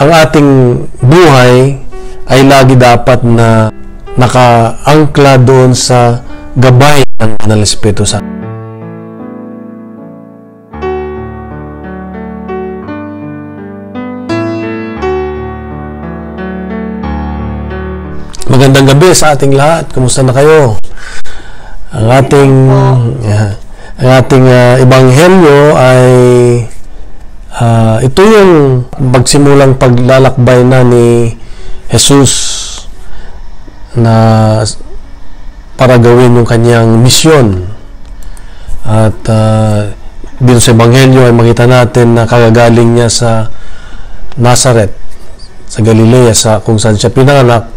ang ating buhay ay lagi dapat na nakaangkla doon sa gabay ng Banal na Espiritu Santo. Magandang gabi sa ating lahat. Kumusta na kayo? Ang ating ebanghelyo ay ito yung magsimulang paglalakbay na ni Jesus na para gawin yung kanyang misyon. At dito sa ebanghelyo ay makita natin na kagagaling niya sa Nazareth, sa Galilea, kung saan siya pinanganak.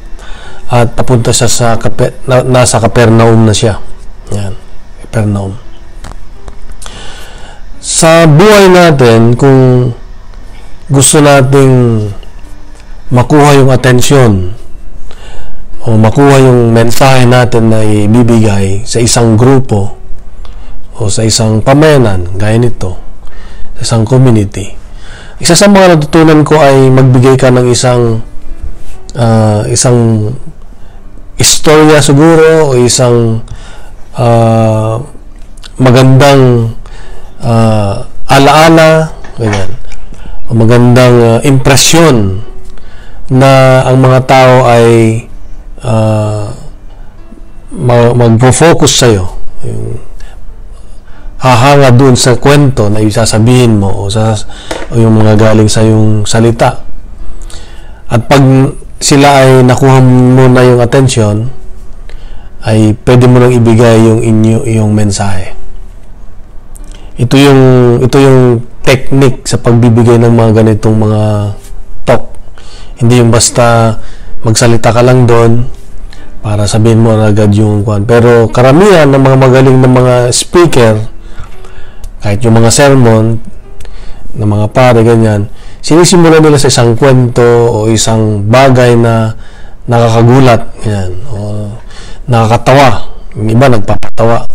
At papunta siya nasa Capernaum na siya. Yan, Capernaum. Sa buhay natin, kung gusto nating makuha yung atensyon o makuha yung mensahe natin na ibibigay sa isang grupo o sa isang pamayanan, gaya nito, sa isang community, isa sa mga natutunan ko ay magbigay ka ng isang istorya siguro o isang magandang alaala, ganyan, o magandang impresyon na ang mga tao ay magpo-focus sa'yo, hahanga dun sa kwento na isasabihin mo o yung mga galing sa yung salita. At pag sila ay nakuha mo na yung atensyon, ay pwede mo nang ibigay yung mensahe. Ito yung technique sa pagbibigay ng mga ganitong mga talk. Hindi yung basta magsalita ka lang doon para sabihin mo agad yung kwan. Pero karamihan ng mga magaling na mga speaker, kahit yung mga sermon ng mga pare, ganyan, sinisimulan nila sa isang kwento o isang bagay na nakakagulat, yan, o nakakatawa. Yung iba nagpapatawa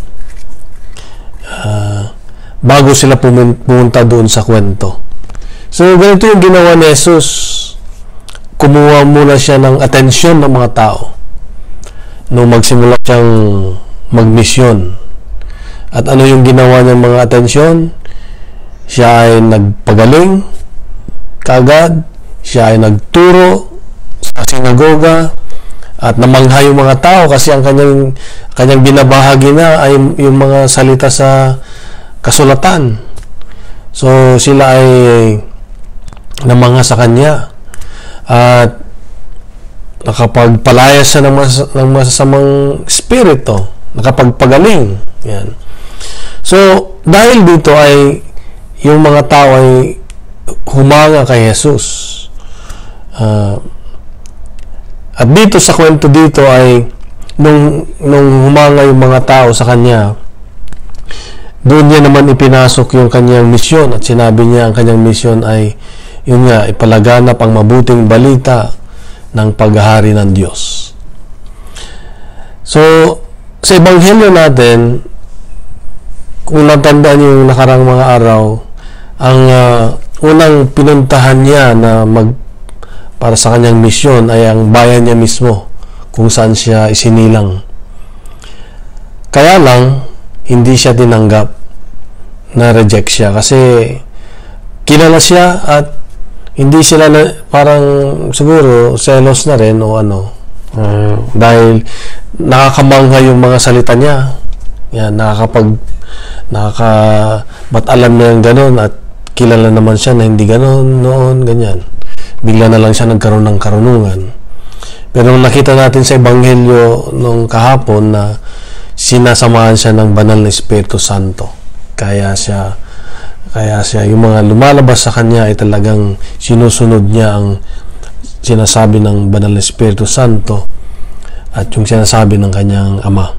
bago sila pumunta doon sa kwento. So ganito yung ginawa ni Jesus. Kumuha muna siya ng atensyon ng mga tao nung magsimula siyang magmisyon. At ano yung ginawa niyang mga atensyon? Siya ay nagpagaling kaagad, siya ay nagturo sa sinagoga at namangha yung mga tao kasi ang kanyang binabahagi na ay yung mga salita sa kasulatan. So sila ay namangha sa kanya at nakapagpalaya siya ng masasamang spirito, nakapagpagaling. Yan. So dahil dito ay yung mga tao ay humanga kay Jesus. At dito sa kwento dito ay nung humanga yung mga tao sa kanya, doon niya naman ipinasok yung kanyang misyon at sinabi niya ang kanyang misyon ay yun nga, ipalaganap ang mabuting balita ng paghahari ng Diyos. So sa ebanghelyo natin, kung natandaan yung nakarang mga araw, ang unang pinuntahan niya na para sa kanyang misyon ay ang bayan niya mismo kung saan siya isinilang. Kaya lang hindi siya tinanggap, na reject siya kasi kilala siya at hindi sila parang siguro selos na rin o ano, dahil nakakamangha yung mga salita niya. Yan, ba't alam niya yung ganun at kilala naman siya na hindi ganun noon, ganyan. Bigla na lang siya nagkaroon ng karunungan. Pero nakita natin sa ebanghelyo nung kahapon na sinasamahan siya ng Banal na Espiritu Santo. Kaya siya yung mga lumalabas sa kanya ay talagang sinusunod niya ang sinasabi ng Banal na Espiritu Santo at yung sinasabi ng kanyang Ama.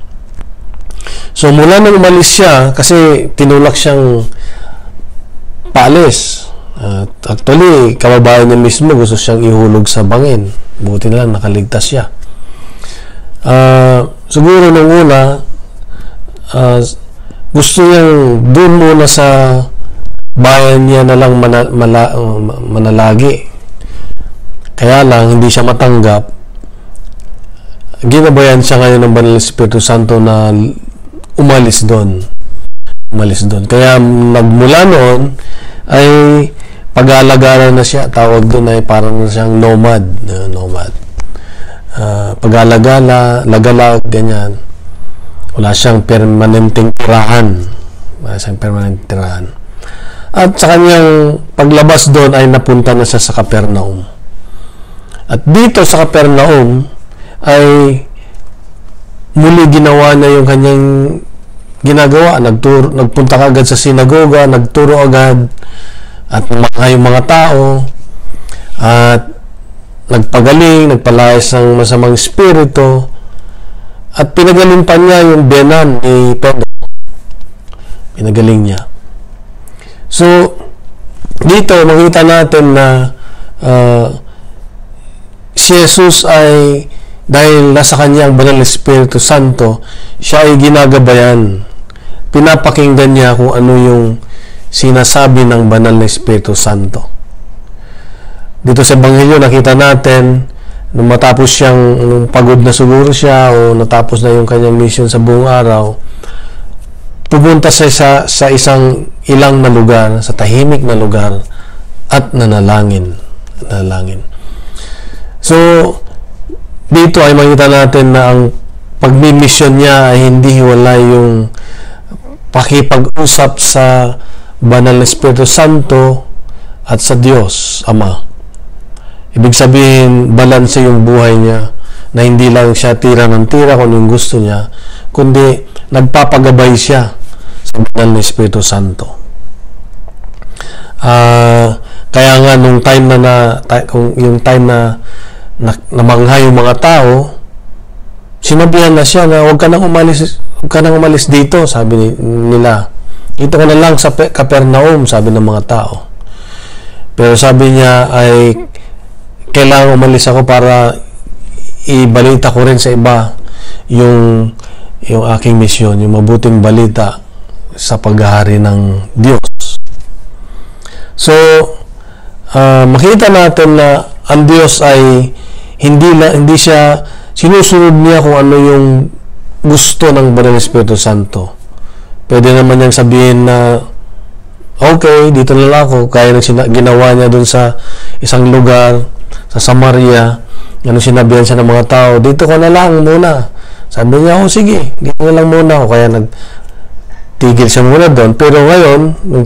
So mula nang umalis siya, kasi tinulak siyang paalis. Actually, kababayan niya mismo gusto siyang ihulog sa bangin. Buti na lang nakaligtas siya. Siguro nung una, gusto niyang doon muna sa bayan niya na lang manalagi. Kaya lang, hindi siya matanggap. Ginabayan siya ngayon ng Banal na Espiritu Santo na umalis doon. Kaya nagmula noon ay pag-alagala na siya. Tawag doon ay parang siyang nomad. Pag-alagala, lagalag, ganyan. Wala siyang permanenteng tirahan. At sa kanyang paglabas doon ay napunta na siya sa Capernaum. At dito sa Capernaum ay muli ginawa niya yung kanyang ginagawa. Nagpunta agad sa sinagoga, nagturo agad, at yung mga tao, at nagpagaling, nagpalayas ng masamang espiritu, at pinagaling pa niya yung biyenan ni Pedro. Pinagaling niya. So, dito makita natin na si Jesus ay, dahil nasa kanya ang Banal na Espiritu Santo, siya ay ginagabayan. Pinapakinggan niya kung ano yung sinasabi ng Banal na Espiritu Santo. Dito sa Ebanghelyo, nakita natin, nung matapos nung pagod na siguro siya, o natapos na yung kanyang mission sa buong araw, pumunta siya sa isang ilang na lugar, sa tahimik na lugar, at nanalangin. So, dito ay makita natin na ang pagmi-mission niya ay hindi hiwalay yung pakipag-usap sa Banal na Espiritu Santo at sa Diyos Ama. Ibig sabihin, balanse yung buhay niya, na hindi lang siya tira ng tira kung yung gusto niya, kundi nagpapagabay siya sa Banal na Espiritu Santo. Kaya nga nung time na namangha yung mga tao, sinabihan na siya na huwag ka nang umalis dito, sabi nila. Dito ka na lang sa Capernaum, sabi ng mga tao. Pero sabi niya ay kailangan umalis ako para ibalita ko rin sa iba yung aking misyon, yung mabuting balita sa paghahari ng Diyos. So, makita natin na ang Diyos ay hindi siya sinusunod niya kung ano yung gusto ng Banal na Espiritu Santo. Pwede naman niyang sabihin na okay, dito na lang ako, kaya ginawa niya dun sa isang lugar sa Samaria. Sinabihan siya ng mga tao, dito ka na lang muna. Sabi niya, sige, dito na lang muna ako. Kaya tigil siya muna doon. Pero ngayon, nung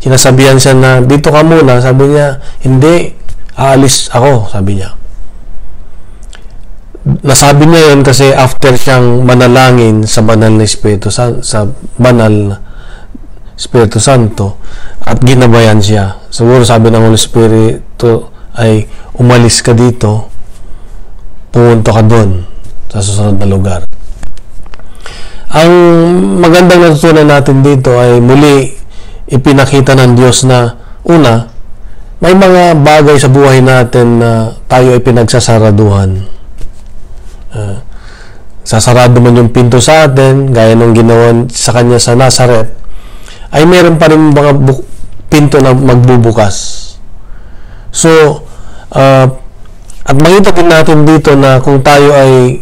sinasabihan siya na dito ka muna, sabi niya, hindi, aalis ako, sabi niya. Nasabi niya yun kasi after siyang manalangin sa Banal na Espiritu Santo at ginabayan siya. Siguro sabi ng Holy Spirit ay umalis ka dito, pumunta ka doon sa susunod na lugar. Ang magandang natutunan natin dito ay muli ipinakita ng Diyos na una, may mga bagay sa buhay natin na tayo ay pinagsasaraduhan. Sasarado man yung pinto sa atin, gaya ng ginawa sa kanya sa Nazaret, ay meron pa rin mga pinto na magbubukas. So, at makita din natin dito na kung tayo ay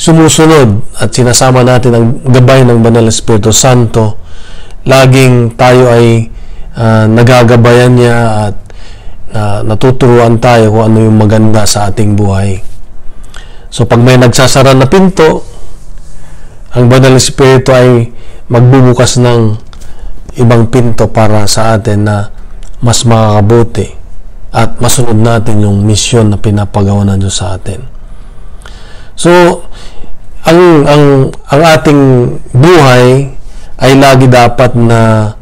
sumusunod at sinasama natin ang gabay ng Banal na Espiritu Santo, laging tayo ay nagagabayan niya at natuturuan tayo kung ano yung maganda sa ating buhay. So, pag may nagsasara na pinto, ang Banal na Espiritu ay magbubukas ng ibang pinto para sa atin na mas makakabuti at masunod natin yung misyon na pinapagawa ng Diyos sa atin. So, ang ating buhay ay lagi dapat na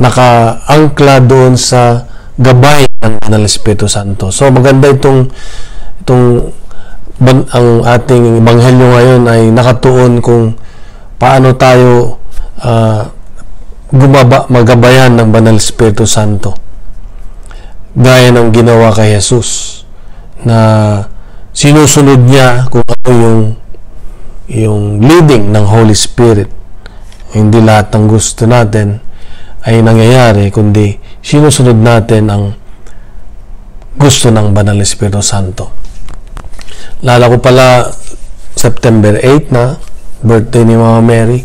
nakaangkla doon sa gabay ng Banal na Espiritu Santo. So, maganda ang ating ebanghelyo ngayon ay nakatuon kung paano tayo magabayan ng Banal na Espiritu Santo. Gaya ng ginawa kay Jesus na sinusunod niya kung ano yung leading ng Holy Spirit. Hindi lahat ng gusto natin ay nangyayari, kundi sinusunod natin ang gusto ng Banal na Espiritu Santo. Lala ko pala, September 8 na, birthday ni Mama Mary.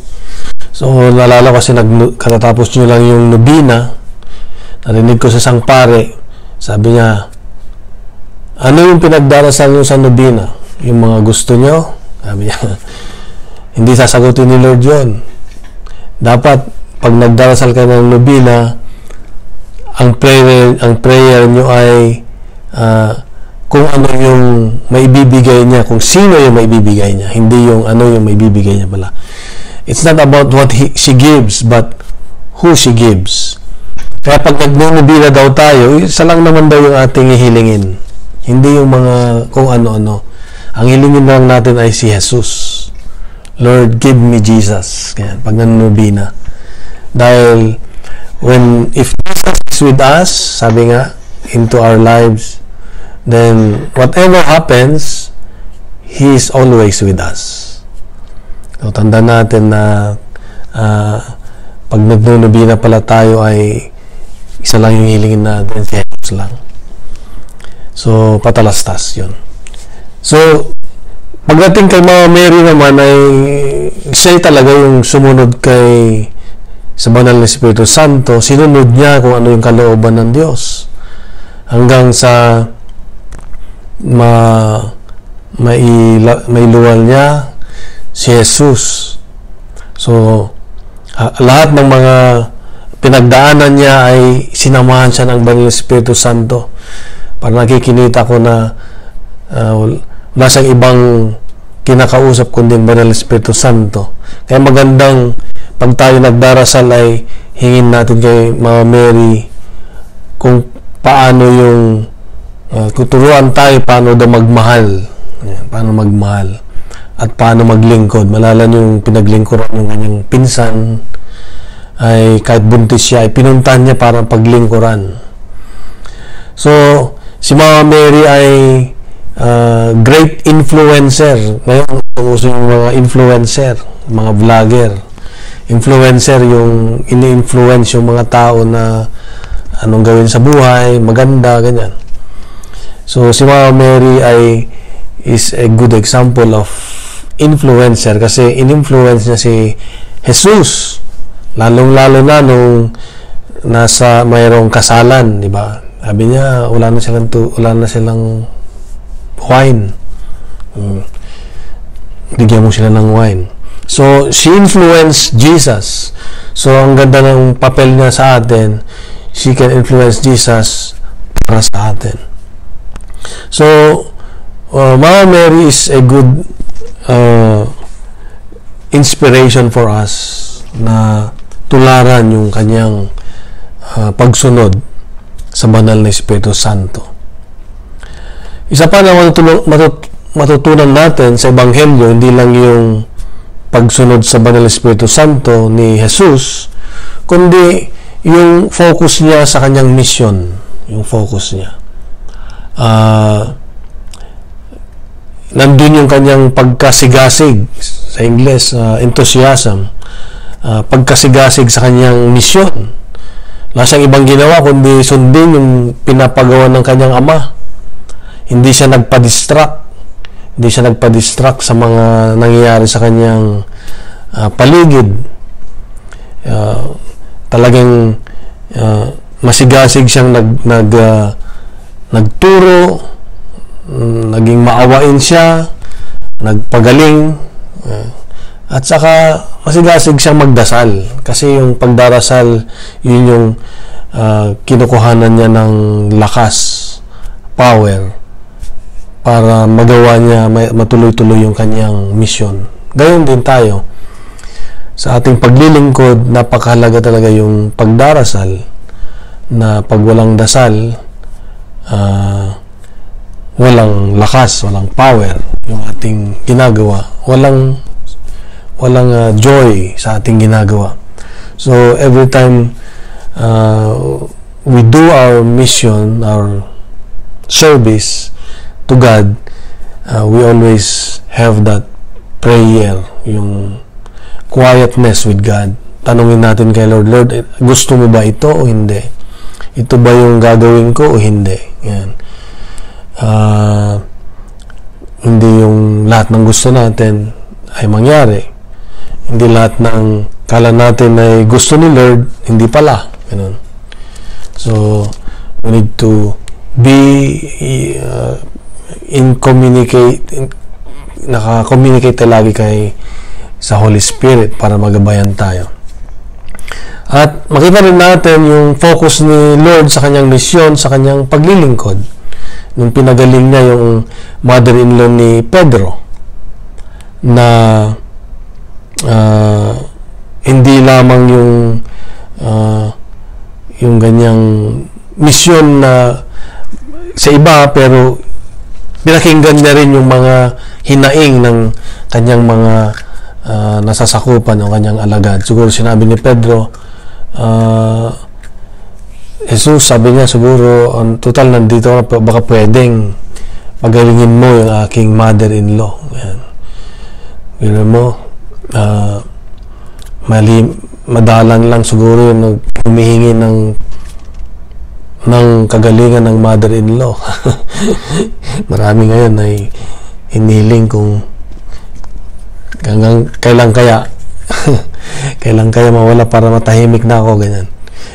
So, nalala ko kasi katatapos nyo lang yung nobina, narinig ko sa isang pare, sabi niya, ano yung pinagdarasal nyo sa nobina? Yung mga gusto nyo? Sabi niya, hindi sasagutin ni Lord yun. Dapat, pag nagdarasal ka ng nobina, ang prayer nyo ay kung ano yung maibibigay niya, kung sino yung maibibigay niya, hindi yung ano yung maibibigay niya pala. It's not about what she gives, but who she gives. Kaya pag nagnunubila daw tayo, isa lang naman daw yung ating ihilingin. Hindi yung mga kung ano-ano. Ang hilingin lang natin ay si Jesus. Lord, give me Jesus. Kaya pag nanunubina. Dahil if Jesus is with us, sabi nga, into our lives, then whatever happens, He is always with us. So, tandaan natin na pag nagnunubina pala tayo ay isa lang yung hilingin natin, si Jesus lang. So, patalastas yun. So, pagdating kay Mama Mary naman ay siya talaga yung sumunod sa Banal na Espiritu Santo. Sinunod niya kung ano yung kalooban ng Diyos. Hanggang sa mailuwal niya si Jesus. So, lahat ng mga pinagdaanan niya ay sinamahan siya ng Banal na Espiritu Santo. Para nakikinita ko na wala siyang ibang kinakausap kundi Banal na Espiritu Santo. Kaya magandang pag tayo nagdarasal ay hingin natin kay Mama Mary kung paano tuturuan tayo paano daw magmahal. Paano magmahal. At paano maglingkod. Malala niyo yung pinaglingkuran yung kanyang pinsan ay kahit buntis siya ay pinuntahan niya para paglingkuran. So, si Mama Mary ay great influencer. Ngayon, uso yung mga influencer, mga vlogger. Influencer yung ini-influence yung mga tao na anong gawin sa buhay, maganda, ganyan. So, si Mama Mary is a good example of influencer kasi in-influence niya si Jesus. Lalong-lalo na nung mayroong kasalan, di ba? Sabi niya, wala na silang wine. Bigyan mo sila ng wine. So, she influenced Jesus. So, ang ganda ng papel niya sa atin, she can influence Jesus para sa atin. So, Mama Mary is a good inspiration for us na tularan yung kanyang pagsunod sa Banal na Espiritu Santo. Isa pa na matutunan natin sa Ebanghelyo, hindi lang yung pagsunod sa Banal na Espiritu Santo ni Jesus, kundi yung focus niya sa kanyang mission, yung focus niya. Nandun yung kanyang pagkasigasig, sa Ingles, enthusiasm, pagkasigasig sa kanyang misyon. Wala siyang ibang ginawa kundi sundin yung pinapagawa ng kanyang ama. Hindi siya nagpa-distract sa mga nangyayari sa kanyang paligid. Talagang masigasig siyang nagturo, naging maawain siya, nagpagaling, at saka masigasig siyang magdasal kasi yung pagdarasal yun yung kinukuhanan niya ng lakas, power para magawa niya matuloy-tuloy yung kanyang mission. Gayon din tayo sa ating paglilingkod, napakahalaga talaga yung pagdarasal na pag walang dasal walang lakas, walang power yung ating ginagawa, walang joy sa ating ginagawa. So every time we do our mission, our service to God, we always have that prayer, yung quietness with God. Tanungin natin kay Lord, gusto mo ba ito o hindi? Ito ba yung gagawin ko o hindi? Yan. ng gusto natin ay mangyari. Hindi lahat ng kala natin ay gusto ni Lord, hindi pala. Ganun. So, we need to be naka-communicate lagi sa Holy Spirit para magabayan tayo. At makita rin natin yung focus ni Lord sa kanyang misyon, sa kanyang paglilingkod. Nung pinagaling niya yung mother-in-law ni Pedro na hindi lamang yung ganyang misyon na sa iba, pero pinakinggan niya rin yung mga hinaing ng kanyang mga nasasakupan o kanyang alagad. Siguro sinabi ni Pedro, Jesus, sabi niya siguro, total nandito na, baka pwedeng pagalingin mo yung aking mother-in-law. Yan. Yun mo, madalang lang siguro yung humihingi ng kagalingan ng mother-in-law. Marami ngayon ay hiniling kung kailan kaya kailan kaya mawala para matahimik na ako, ganyan.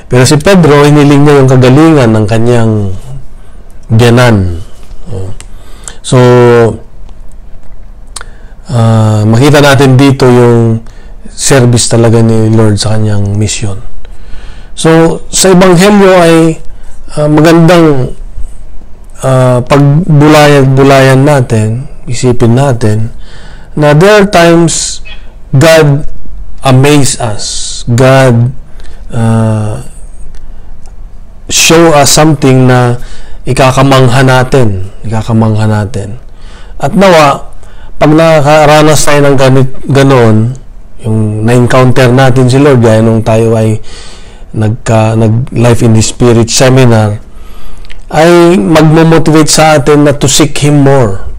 Pero si Pedro, hiniling niya yung kagalingan ng kanyang biyanan. So, makita natin dito yung service talaga ni Lord sa kanyang mission. So, sa Ebanghelyo ay magandang pagbulayan natin, isipin natin, na there are times God amaze us. God show us something na ikakamangha natin. At nawa, pag nakaranas tayo ng ganoon, yung na-encounter natin si Lord, gaya nung tayo ay nag-Life in the Spirit seminar, ay magmo-motivate sa atin na to seek Him more,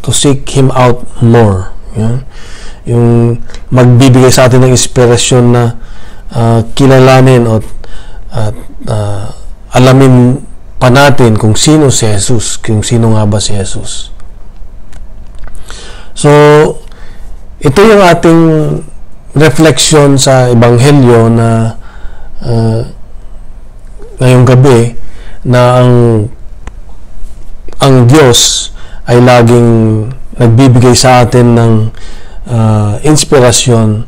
to seek Him out more. Yan. Yung magbibigay sa atin ng inspirasyon na kilalanin at alamin pa natin kung sino si Jesus, kung sino nga ba si Jesus. So, ito yung ating reflection sa Ebanghelyo na ngayong gabi, na ang Diyos ay laging nagbibigay sa atin ng inspirasyon,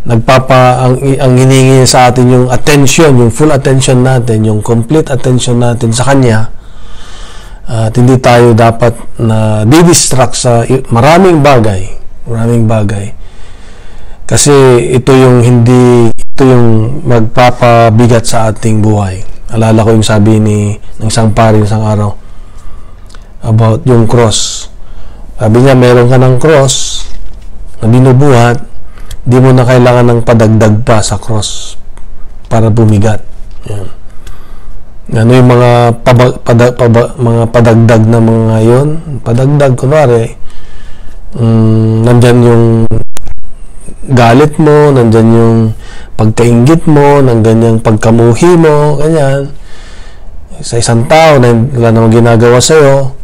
ang hiningi sa atin yung attention, yung full attention natin, yung complete attention natin sa Kanya. At hindi tayo dapat na didistract sa maraming bagay. Kasi ito yung magpapabigat sa ating buhay. Alala ko yung sabi ng isang pari isang araw about yung cross. Sabi niya, meron ka ng cross na binubuhat, di mo na kailangan ng padagdag pa sa cross para bumigat. Yan. Ano yung mga mga padagdag na mga yon? Padagdag, kunwari, nandyan yung galit mo, nandyan yung pagkainggit mo, nandyan yung pagkamuhi mo, ganyan. Sa isang tao na wala namang ginagawa sa'yo,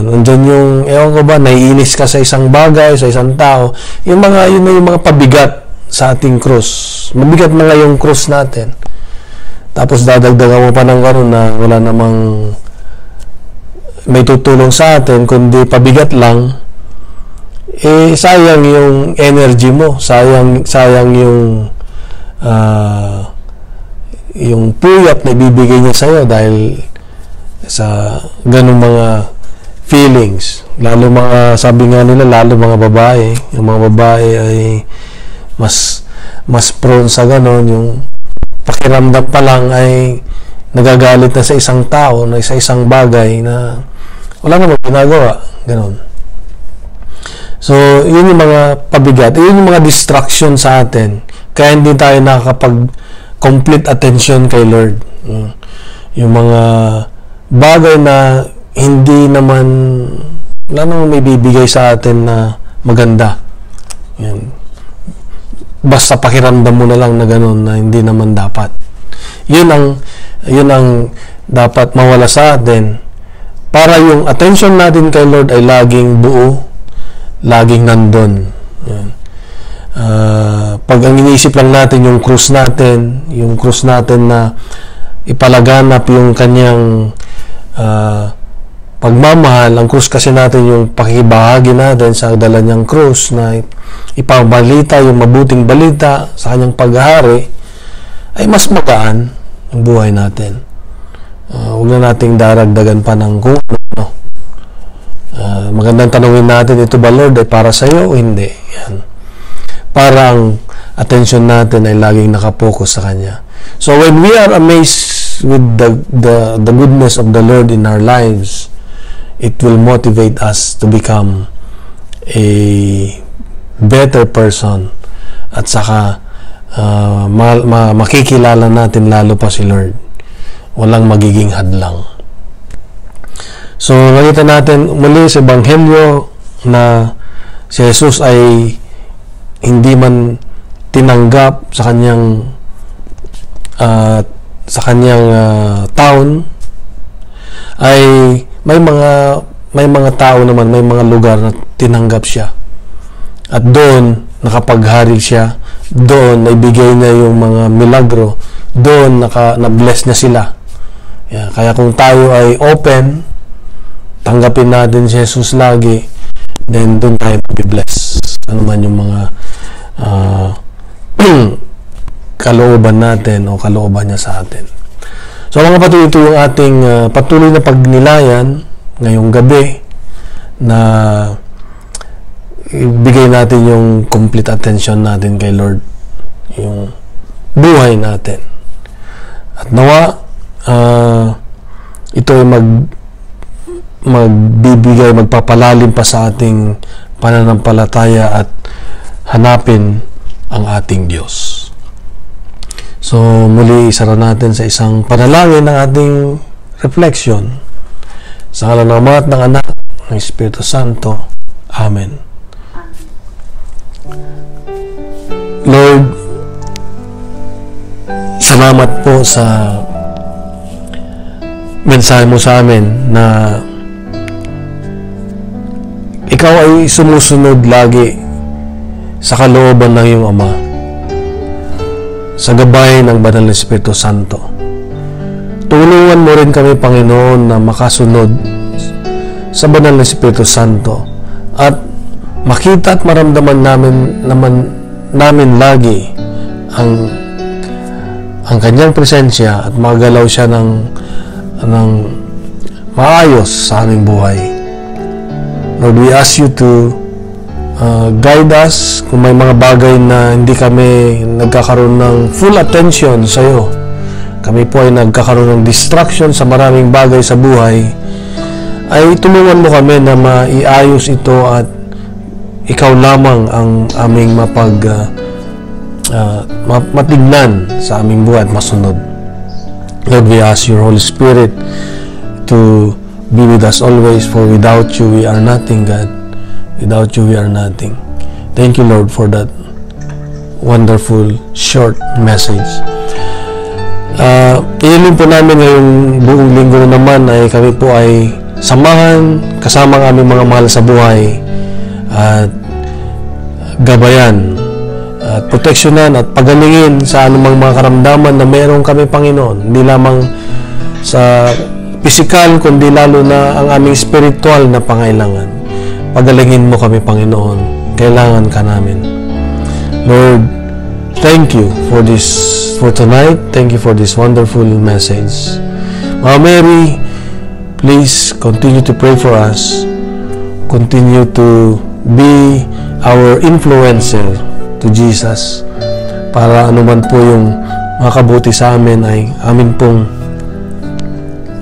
nandyan yung, ewan ko ba, naiinis ka sa isang bagay, sa isang tao, yun na yung mga pabigat sa ating krus. Mabigat na yung krus natin. Tapos dadagdagan mo pa ng gano'n na wala namang may tutulong sa atin, kundi pabigat lang, sayang yung energy mo, sayang yung puyat na ibibigay niya sa'yo dahil sa ganung mga feelings. Lalo sabi nga nila, lalo mga babae. Yung mga babae ay mas prone sa ganon. Yung pakiramdam pa lang ay nagagalit na sa isang tao, na sa isang bagay na wala namang ginagawa. Ganon. So, yun yung mga pabigat. Yun yung mga distraction sa atin. Kaya hindi tayo nakakapag-complete attention kay Lord. Yung mga bagay na hindi naman, wala naman may bibigay sa atin na maganda. Yan. Basta pakiramdam mo na lang na ganun, na hindi naman dapat. Yun ang dapat mawala sa atin para yung attention natin kay Lord ay laging buo, laging nandun. Yan. Pag ang iniisip lang natin yung krus natin na ipalaganap yung kanyang pagmamahal, ang krus kasi natin yung pakibahagi natin sa dala niyang krus na ipabalita yung mabuting balita sa kanyang paghahari, ay mas magaan ang buhay natin. Huwag na nating daragdagan pa ng kung ano. Magandang tanungin natin, ito ba Lord ay para sa iyo o hindi? Yan. Para ang attention natin ay laging nakapokus sa Kanya. So when we are amazed with the goodness of the Lord in our lives, it will motivate us to become a better person, at saka makikilala natin lalo pa si Lord. Walang magiging hadlang. So nakita natin muli sa Ebanghelyo na si Jesus ay hindi man tinanggap sa kanyang town, ay may mga tao naman, may mga lugar na tinanggap siya. At doon nakapaghari siya, doon naibigay na yung mga milagro, doon na-bless na sila. Yeah, kaya kung tayo ay open, tanggapin natin si Jesus lagi, then doon tayo mabibless. Ano man yung mga kalooban natin o kalooban niya sa atin. So mga kapatid, ito yung ating patuloy na pagnilayan ngayong gabi, na ibigay natin yung complete attention natin kay Lord, yung buhay natin. At nawa ito ay magpapalalim pa sa ating pananampalataya at hanapin ang ating Diyos. So muli, isara natin sa isang panalangin ng ating reflection. Sa ngalan ng Ama at ng Anak ng Espiritu Santo. Amen. Lord, salamat po sa mensahe mo sa amin na ikaw ay sumusunod lagi sa kalooban ng iyong Ama, sa gabay ng Banal na Espiritu Santo. Tulungan mo rin kami, Panginoon, na makasunod sa Banal na Espiritu Santo at makita at maramdaman namin lagi ang kanyang presensya at magalaw siya ng maayos sa aming buhay. Lord, we ask you to guide us kung may mga bagay na hindi kami nagkakaroon ng full attention sa iyo. Kami po ay nagkakaroon ng distraction sa maraming bagay sa buhay. Ay tulungan mo kami na maiayos ito at ikaw lamang ang aming matignan sa aming buhay at masunod. Lord, we ask your Holy Spirit to be with us always, for without you we are nothing, God. Without you we are nothing. Thank you, Lord, for that wonderful short message. Iilin po namin ngayong buong linggo na naman ay kami po ay samahan kasama ang aming mga mahal sa buhay at gabayan at proteksyonan at pagalingin sa anumang mga karamdaman na meron kami, Panginoon. Hindi lamang sa pisikal, kundi lalo na ang aming spiritual na pangailangan. Pagalingin mo kami, Panginoon. Kailangan ka namin. Lord, thank you for tonight. Thank you for this wonderful message. Mama Mary, please continue to pray for us. Continue to be our influencer to Jesus, para anuman po yung makabuti sa amin ay amin pong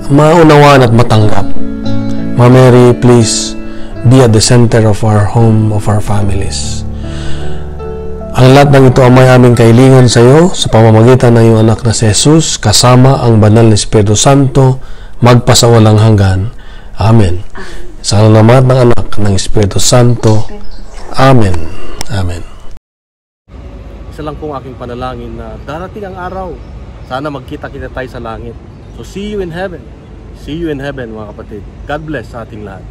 maunawaan at matanggap. Mama Mary, please be at the center of our home, of our families. Ang lahat ng ito, Ama, aming kailingan sa iyo sa pamamagitan ng iyong anak na si Jesus, kasama ang Banal na Espiritu Santo, magpasawalang hanggan. Amen. Sa ngalan ng Anak ng Espiritu Santo. Amen. Amen. Isa lang pong aking panalangin na darating ang araw, sana magkita-kita tayo sa langit. So see you in heaven. See you in heaven, mga kapatid. God bless sa ating lahat.